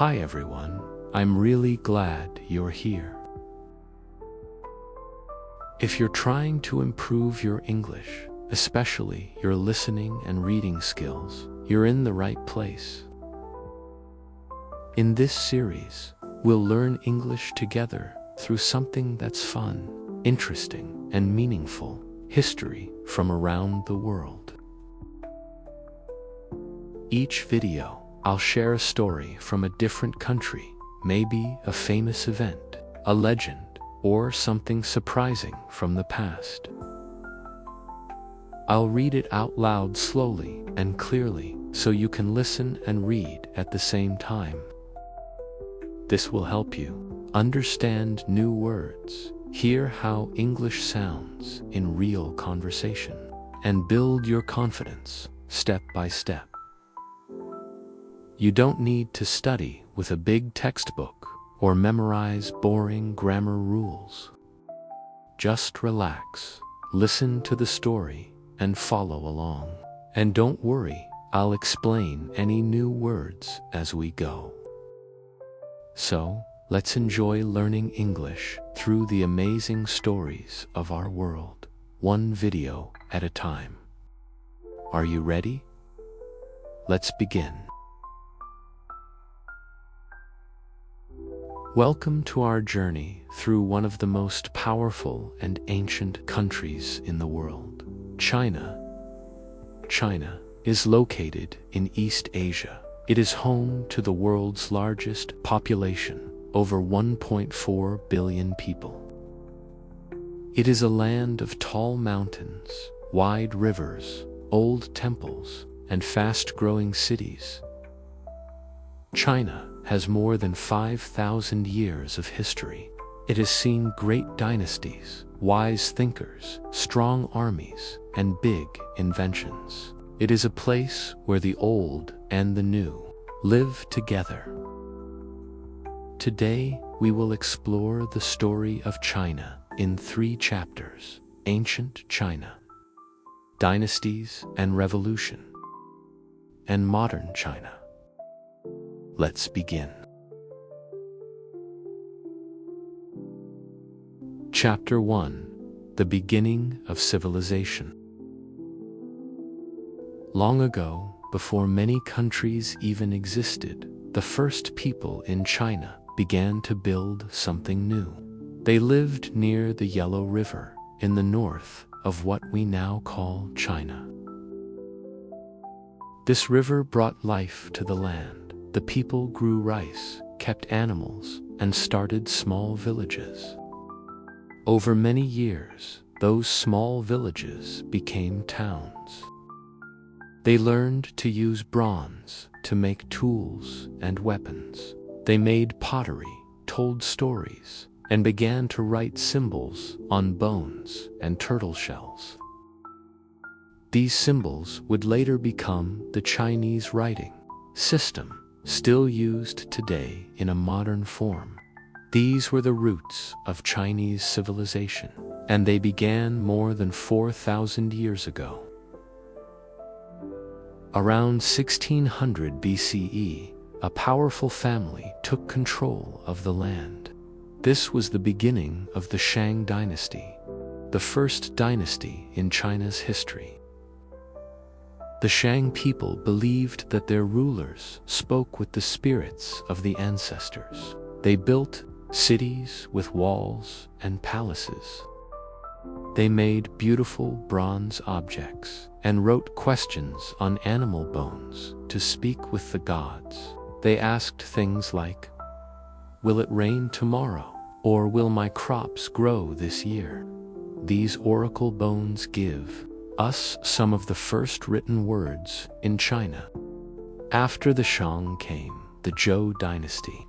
Hi everyone, I'm really glad you're here. If you're trying to improve your English, especially your listening and reading skills, you're in the right place. In this series, we'll learn English together through something that's fun, interesting, and meaningful: history from around the world. Each video, I'll share a story from a different country, maybe a famous event, a legend, or something surprising from the past. I'll read it out loud slowly and clearly so you can listen and read at the same time. This will help you understand new words, hear how English sounds in real conversation, and build your confidence step by step. You don't need to study with a big textbook or memorize boring grammar rules. Just relax, listen to the story, and follow along. And don't worry, I'll explain any new words as we go. So, let's enjoy learning English through the amazing stories of our world, one video at a time. Are you ready? Let's begin. Welcome to our journey through one of the most powerful and ancient countries in the world, China. China is located in East Asia. It is home to the world's largest population, over 1.4 billion people. It is a land of tall mountains, wide rivers, old temples, and fast-growing cities. China has more than 5,000 years of history. It has seen great dynasties, wise thinkers, strong armies, and big inventions. It is a place where the old and the new live together. Today, we will explore the story of China in 3 chapters: Ancient China, Dynasties and Revolution, and Modern China. Let's begin. Chapter 1: The Beginning of Civilization. Long ago, before many countries even existed, the first people in China began to build something new. They lived near the Yellow River, in the north of what we now call China. This river brought life to the land. The people grew rice, kept animals, and started small villages. Over many years, those small villages became towns. They learned to use bronze to make tools and weapons. They made pottery, told stories, and began to write symbols on bones and turtle shells. These symbols would later become the Chinese writing system, still used today in a modern form. These were the roots of Chinese civilization, and they began more than 4,000 years ago. Around 1600 BCE, a powerful family took control of the land. This was the beginning of the Shang dynasty, the first dynasty in China's history. The Shang people believed that their rulers spoke with the spirits of the ancestors. They built cities with walls and palaces. They made beautiful bronze objects and wrote questions on animal bones to speak with the gods. They asked things like, "Will it rain tomorrow?" or "Will my crops grow this year?" These oracle bones give us some of the first written words in China. After the Shang came the Zhou dynasty.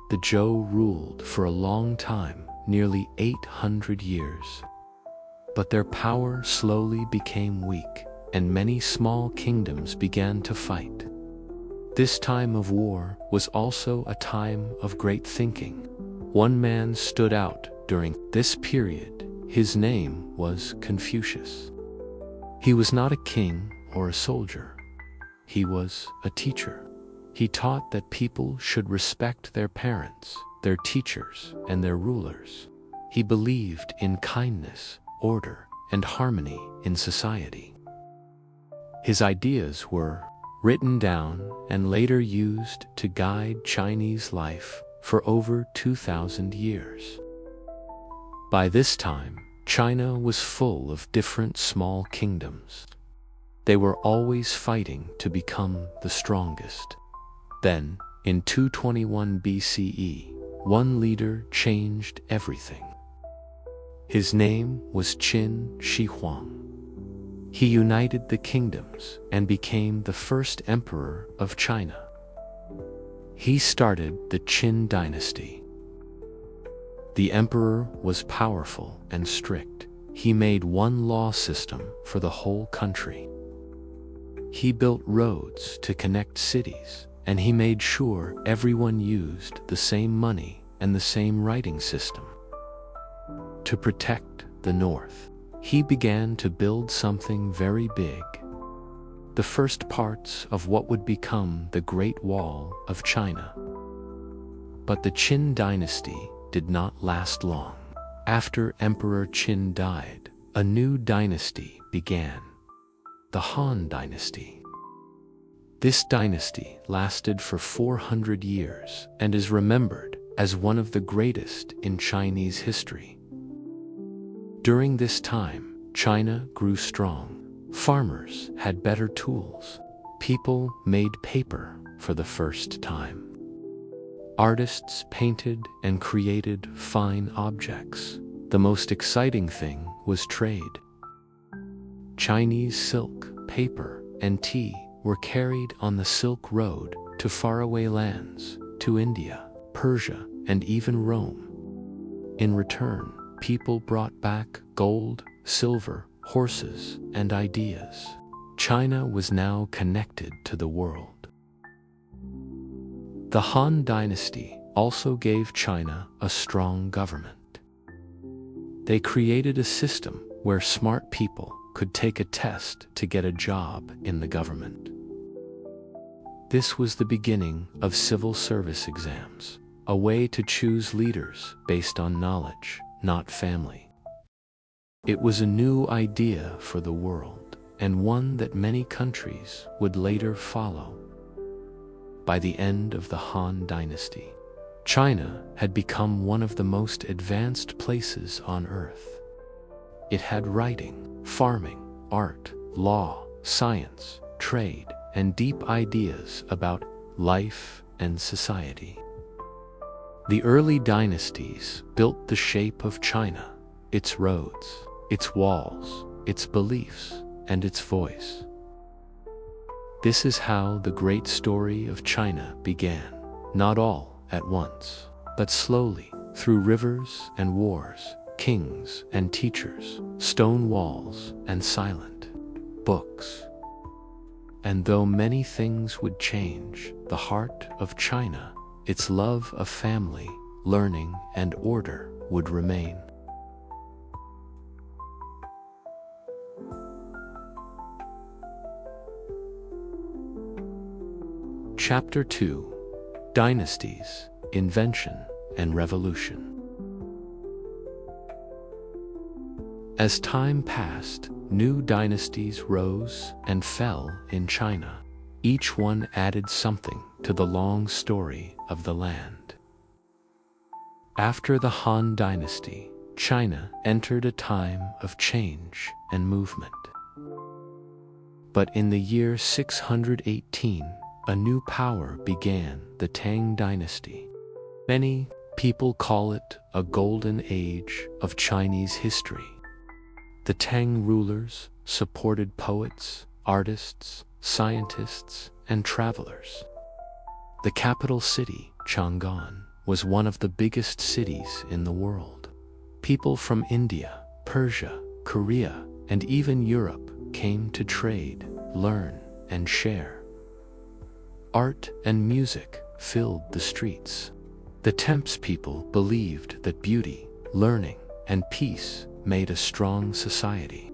The Zhou ruled for a long time, nearly 800 years. But their power slowly became weak, and many small kingdoms began to fight. This time of war was also a time of great thinking. One man stood out during this period. His name was Confucius. He was not a king or a soldier. He was a teacher. He taught that people should respect their parents, their teachers, and their rulers. He believed in kindness, order, and harmony in society. His ideas were written down and later used to guide Chinese life for over 2,000 years. By this time, China was full of different small kingdoms. They were always fighting to become the strongest. Then, in 221 BCE, one leader changed everything. His name was Qin Shi Huang. He united the kingdoms and became the first emperor of China. He started the Qin dynasty. The emperor was powerful and strict. He made one law system for the whole country. He built roads to connect cities, and he made sure everyone used the same money and the same writing system. To protect the north, he began to build something very big, the first parts of what would become the Great Wall of China. But the Qin dynasty did not last long. After Emperor Qin died, a new dynasty began, the Han dynasty. This dynasty lasted for 400 years and is remembered as one of the greatest in Chinese history. During this time, China grew strong. Farmers had better tools. People made paper for the first time. Artists painted and created fine objects. The most exciting thing was trade. Chinese silk, paper, and tea were carried on the Silk Road to faraway lands, to India, Persia, and even Rome. In return, people brought back gold, silver, horses, and ideas. China was now connected to the world. The Han dynasty also gave China a strong government. They created a system where smart people could take a test to get a job in the government. This was the beginning of civil service exams, a way to choose leaders based on knowledge, not family. It was a new idea for the world, and one that many countries would later follow. By the end of the Han dynasty, China had become one of the most advanced places on earth. It had writing, farming, art, law, science, trade, and deep ideas about life and society. The early dynasties built the shape of China, its roads, its walls, its beliefs, and its voice. This is how the great story of China began, not all at once, but slowly, through rivers and wars, kings and teachers, stone walls and silent books. And though many things would change, the heart of China, its love of family, learning, and order would remain. Chapter 2: Dynasties, Invention, and Revolution. As time passed, new dynasties rose and fell in China. Each one added something to the long story of the land. After the Han dynasty, China entered a time of change and movement. But in the year 618, a new power began, the Tang dynasty. Many people call it a golden age of Chinese history. The Tang rulers supported poets, artists, scientists, and travelers. The capital city, Chang'an, was one of the biggest cities in the world. People from India, Persia, Korea, and even Europe came to trade, learn, and share. Art and music filled the streets. The Temps people believed that beauty, learning, and peace made a strong society.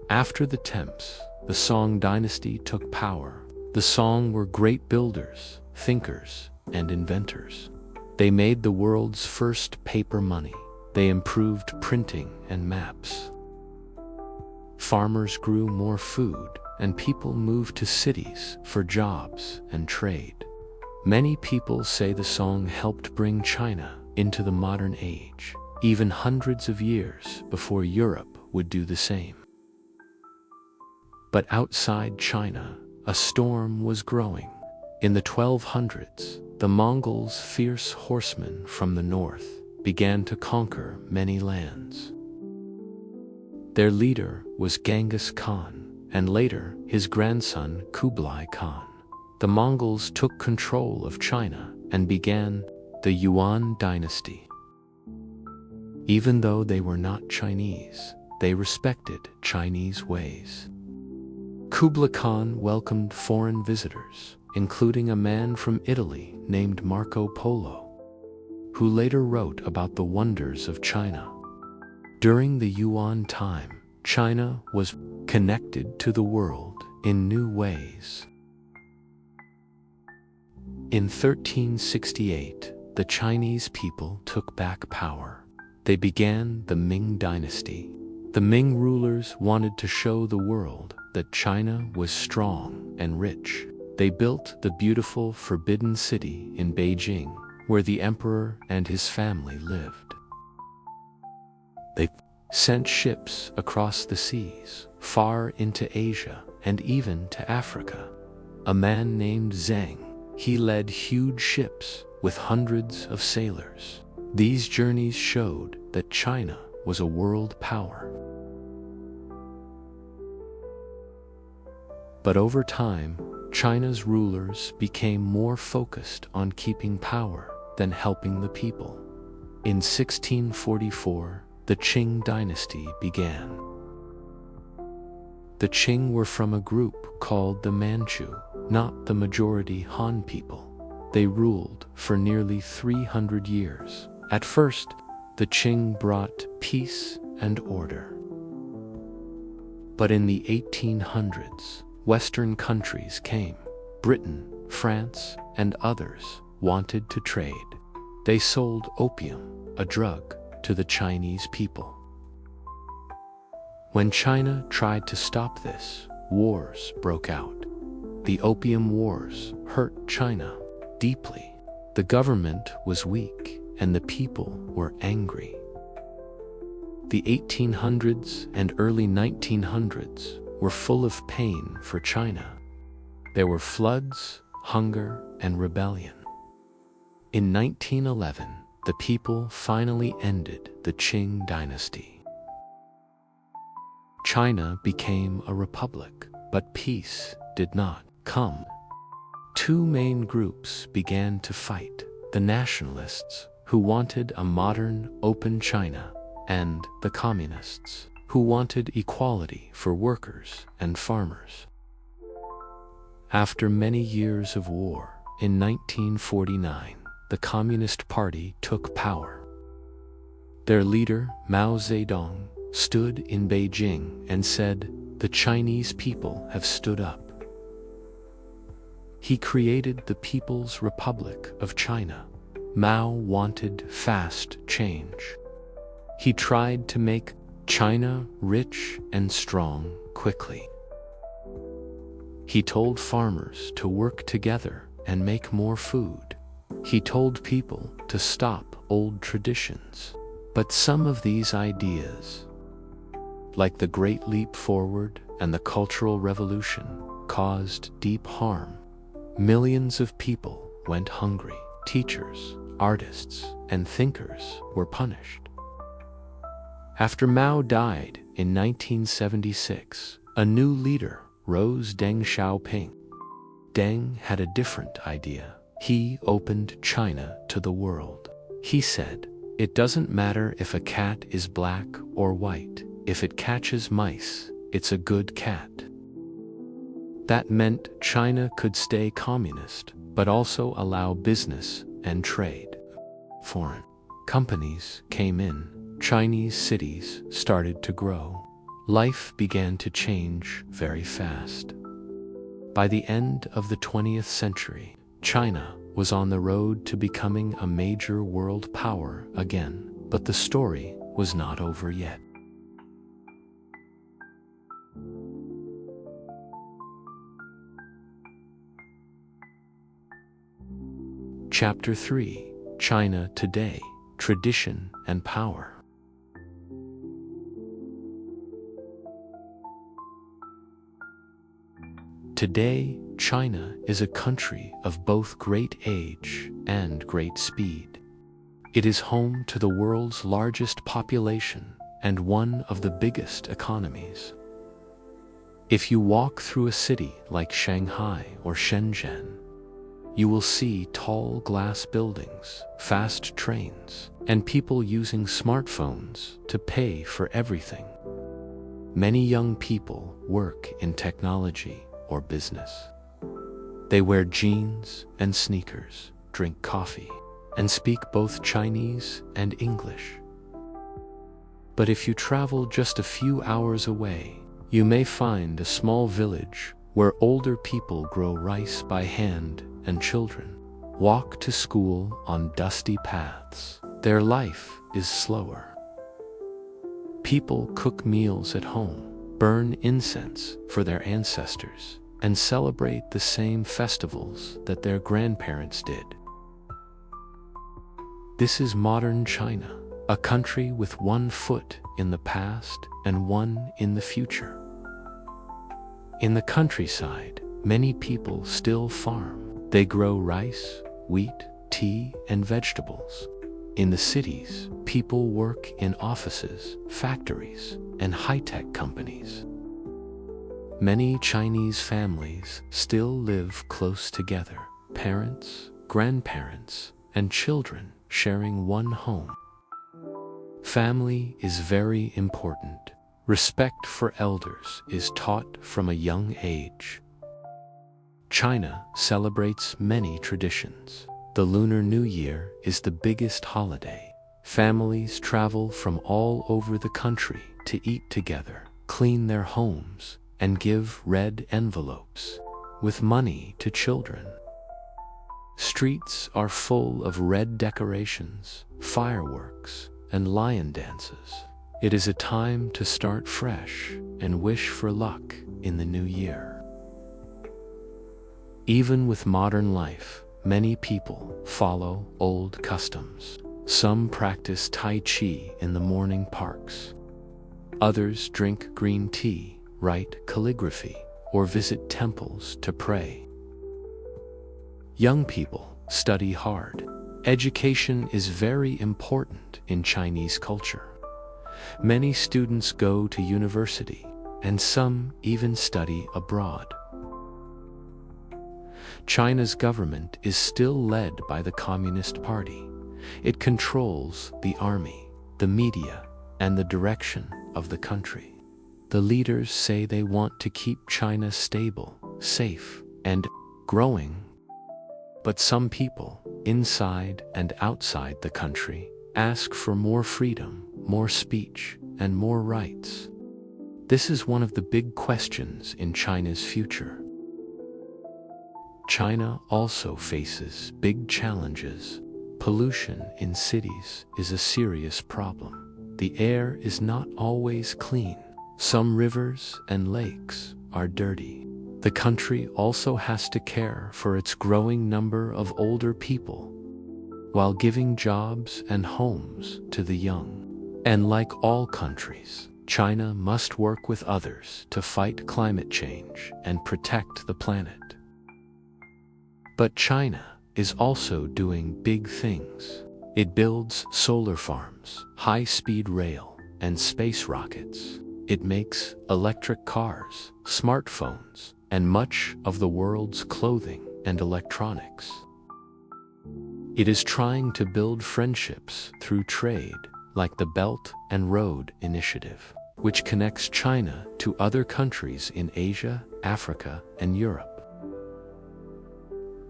After the Temps, the Song dynasty took power. The Song were great builders, thinkers, and inventors. They made the world's first paper money. They improved printing and maps. Farmers grew more food, and people moved to cities for jobs and trade. Many people say the Song helped bring China into the modern age, even hundreds of years before Europe would do the same. But outside China, a storm was growing. In the 1200s, the Mongols, fierce horsemen from the north, began to conquer many lands. Their leader was Genghis Khan, and later his grandson Kublai Khan. The Mongols took control of China and began the Yuan dynasty. Even though they were not Chinese, they respected Chinese ways. Kublai Khan welcomed foreign visitors, including a man from Italy named Marco Polo, who later wrote about the wonders of China. During the Yuan time, China was connected to the world in new ways. In 1368, the Chinese people took back power. They began the Ming Dynasty. The Ming rulers wanted to show the world that China was strong and rich. They built the beautiful Forbidden City in Beijing, where the emperor and his family lived. They sent ships across the seas, far into Asia and even to Africa. A man named Zheng, he led huge ships with hundreds of sailors. These journeys showed that China was a world power. But over time, China's rulers became more focused on keeping power than helping the people. In 1644, the Qing dynasty began. The Qing were from a group called the Manchu, not the majority Han people. They ruled for nearly 300 years. At first, the Qing brought peace and order. But in the 1800s, Western countries came. Britain, France, and others wanted to trade. They sold opium, a drug, to the Chinese people. When China tried to stop this, wars broke out. The Opium Wars hurt China deeply. The government was weak, and the people were angry. The 1800s and early 1900s were full of pain for China. There were floods, hunger, and rebellion. In 1911, the people finally ended the Qing dynasty. China became a republic, but peace did not come. Two main groups began to fight: the nationalists, who wanted a modern, open China, and the communists, who wanted equality for workers and farmers. After many years of war, in 1949, the Communist Party took power. Their leader, Mao Zedong, stood in Beijing and said, "The Chinese people have stood up." He created the People's Republic of China. Mao wanted fast change. He tried to make China rich and strong quickly. He told farmers to work together and make more food. He told people to stop old traditions. But some of these ideas, like the Great Leap Forward and the Cultural Revolution, caused deep harm. Millions of people went hungry. Teachers, artists, and thinkers were punished. After Mao died in 1976, a new leader rose, Deng Xiaoping. Deng had a different idea. He opened China to the world. He said, "It doesn't matter if a cat is black or white. If it catches mice, it's a good cat." That meant China could stay communist, but also allow business and trade. Foreign companies came in. Chinese cities started to grow. Life began to change very fast. By the end of the 20th century, China was on the road to becoming a major world power again, but the story was not over yet. Chapter 3: China Today, Tradition and Power. Today, China is a country of both great age and great speed. It is home to the world's largest population and one of the biggest economies. If you walk through a city like Shanghai or Shenzhen, you will see tall glass buildings, fast trains, and people using smartphones to pay for everything. Many young people work in technology or business. They wear jeans and sneakers, drink coffee, and speak both Chinese and English. But if you travel just a few hours away, you may find a small village where older people grow rice by hand and children walk to school on dusty paths. Their life is slower. People cook meals at home, burn incense for their ancestors, and celebrate the same festivals that their grandparents did. This is modern China, a country with one foot in the past and one in the future. In the countryside, many people still farm. They grow rice, wheat, tea, and vegetables. In the cities, people work in offices, factories, and high-tech companies. Many Chinese families still live close together, parents, grandparents, and children sharing one home. Family is very important. Respect for elders is taught from a young age. China celebrates many traditions. The Lunar New Year is the biggest holiday. Families travel from all over the country to eat together, clean their homes, and give red envelopes with money to children. Streets are full of red decorations, fireworks, and lion dances. It is a time to start fresh and wish for luck in the new year. Even with modern life, many people follow old customs. Some practice Tai Chi in the morning parks. Others drink green tea, write calligraphy, or visit temples to pray. Young people study hard. Education is very important in Chinese culture. Many students go to university, and some even study abroad. China's government is still led by the Communist Party. It controls the army, the media, and the direction of the country. The leaders say they want to keep China stable, safe, and growing. But some people, inside and outside the country, ask for more freedom, more speech, and more rights. This is one of the big questions in China's future. China also faces big challenges. Pollution in cities is a serious problem. The air is not always clean. Some rivers and lakes are dirty. The country also has to care for its growing number of older people, while giving jobs and homes to the young. And like all countries, China must work with others to fight climate change and protect the planet. But China is also doing big things. It builds solar farms, high-speed rail, and space rockets. It makes electric cars, smartphones, and much of the world's clothing and electronics. It is trying to build friendships through trade, like the Belt and Road Initiative, which connects China to other countries in Asia, Africa, and Europe.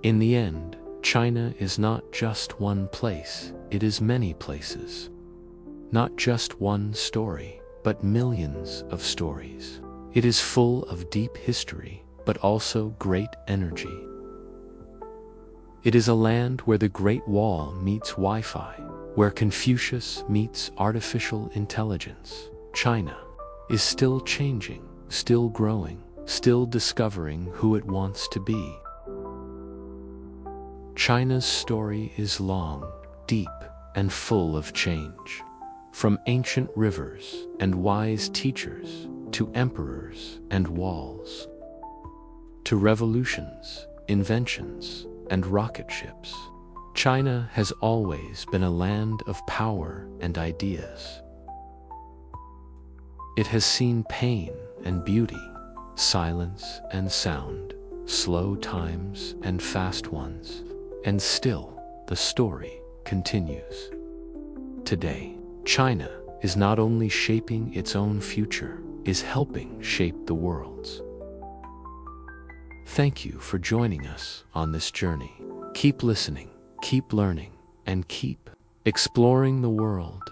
In the end, China is not just one place, it is many places. Not just one story, but millions of stories. It is full of deep history, but also great energy. It is a land where the Great Wall meets Wi-Fi, where Confucius meets artificial intelligence. China is still changing, still growing, still discovering who it wants to be. China's story is long, deep, and full of change. From ancient rivers and wise teachers, to emperors and walls, to revolutions, inventions, and rocket ships, China has always been a land of power and ideas. It has seen pain and beauty, silence and sound, slow times and fast ones, and still the story continues. Today, China is not only shaping its own future, is helping shape the world's. Thank you for joining us on this journey. Keep listening, keep learning, and keep exploring the world.